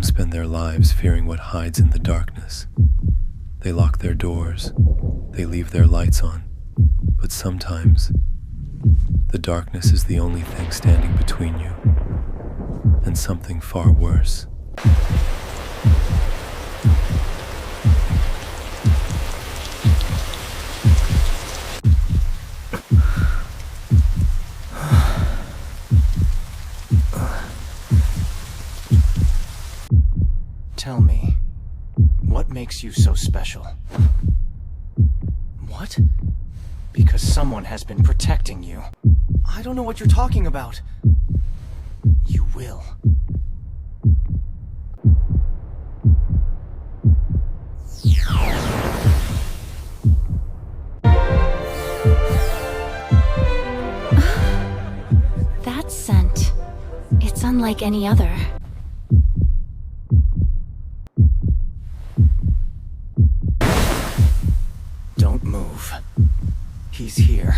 Some spend their lives fearing what hides in the darkness. They lock their doors, they leave their lights on, but sometimes the darkness is the only thing standing between you and something far worse. Tell me, what makes you so special? What? Because someone has been protecting you. I don't know what you're talking about. You will. That scent. It's unlike any other. Don't move. He's here.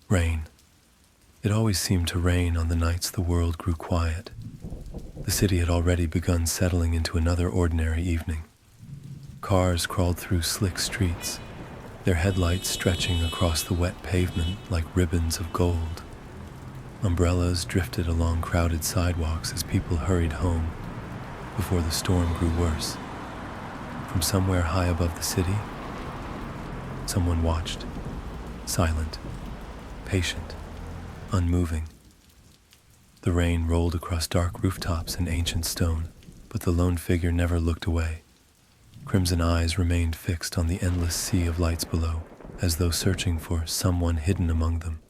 Rain. It always seemed to rain on the nights the world grew quiet. The city had already begun settling into another ordinary evening. Cars crawled through slick streets, their headlights stretching across the wet pavement like ribbons of gold. Umbrellas drifted along crowded sidewalks as people hurried home before the storm grew worse. From somewhere high above the city, someone watched, silent, patient, unmoving. The rain rolled across dark rooftops and ancient stone, but the lone figure never looked away. Crimson eyes remained fixed on the endless sea of lights below, as though searching for someone hidden among them.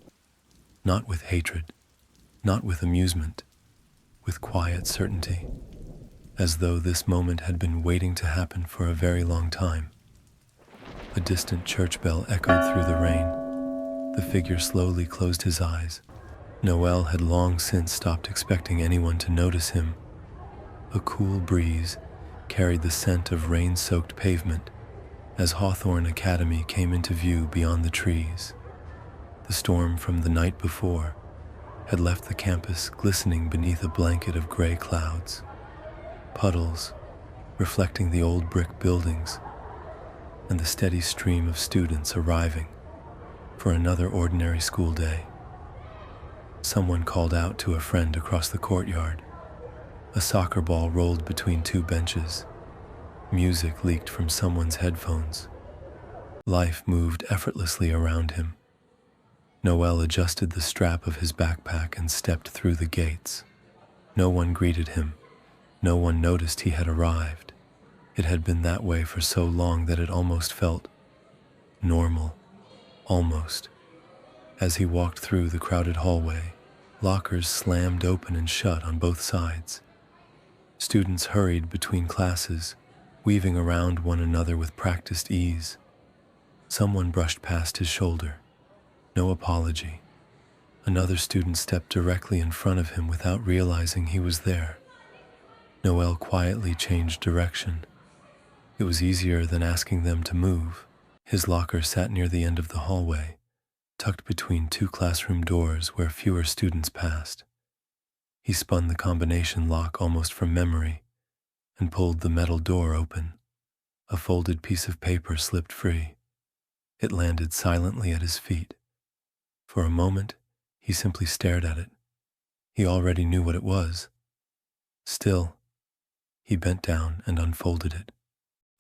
Not with hatred, not with amusement, with quiet certainty, as though this moment had been waiting to happen for a very long time. A distant church bell echoed through the rain. The figure slowly closed his eyes. Noel had long since stopped expecting anyone to notice him. A cool breeze carried the scent of rain-soaked pavement as Hawthorne Academy came into view beyond the trees. The storm from the night before had left the campus glistening beneath a blanket of gray clouds. Puddles reflecting the old brick buildings and the steady stream of students arriving for another ordinary school day. Someone called out to a friend across the courtyard. A soccer ball rolled between two benches. Music leaked from someone's headphones. Life moved effortlessly around him. Noel adjusted the strap of his backpack and stepped through the gates. No one greeted him. No one noticed he had arrived. It had been that way for so long that it almost felt normal. Almost. As he walked through the crowded hallway, lockers slammed open and shut on both sides. Students hurried between classes, weaving around one another with practiced ease. Someone brushed past his shoulder. No apology. Another student stepped directly in front of him without realizing he was there. Noel quietly changed direction. It was easier than asking them to move. His locker sat near the end of the hallway, tucked between two classroom doors where fewer students passed. He spun the combination lock almost from memory and pulled the metal door open. A folded piece of paper slipped free. It landed silently at his feet. For a moment, he simply stared at it. He already knew what it was. Still, he bent down and unfolded it.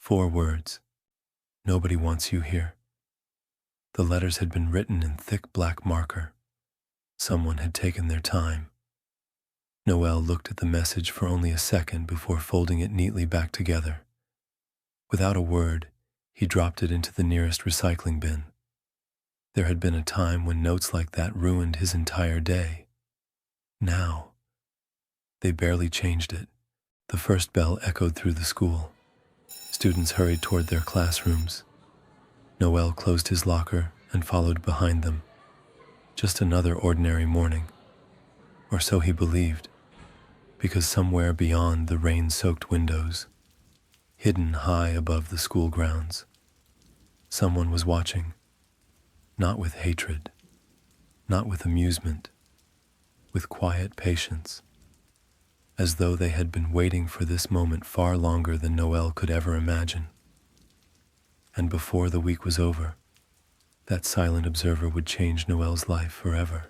4 words. Nobody wants you here. The letters had been written in thick black marker. Someone had taken their time. Noel looked at the message for only a second before folding it neatly back together. Without a word, he dropped it into the nearest recycling bin. There had been a time when notes like that ruined his entire day. Now, they barely changed it. The first bell echoed through the school. students hurried toward their classrooms. Noel closed his locker and followed behind them. Just another ordinary morning, or so he believed, because somewhere beyond the rain-soaked windows, hidden high above the school grounds, someone was watching, not with hatred, not with amusement, with quiet patience, as though they had been waiting for this moment far longer than Noel could ever imagine. And before the week was over, that silent observer would change Noel's life forever.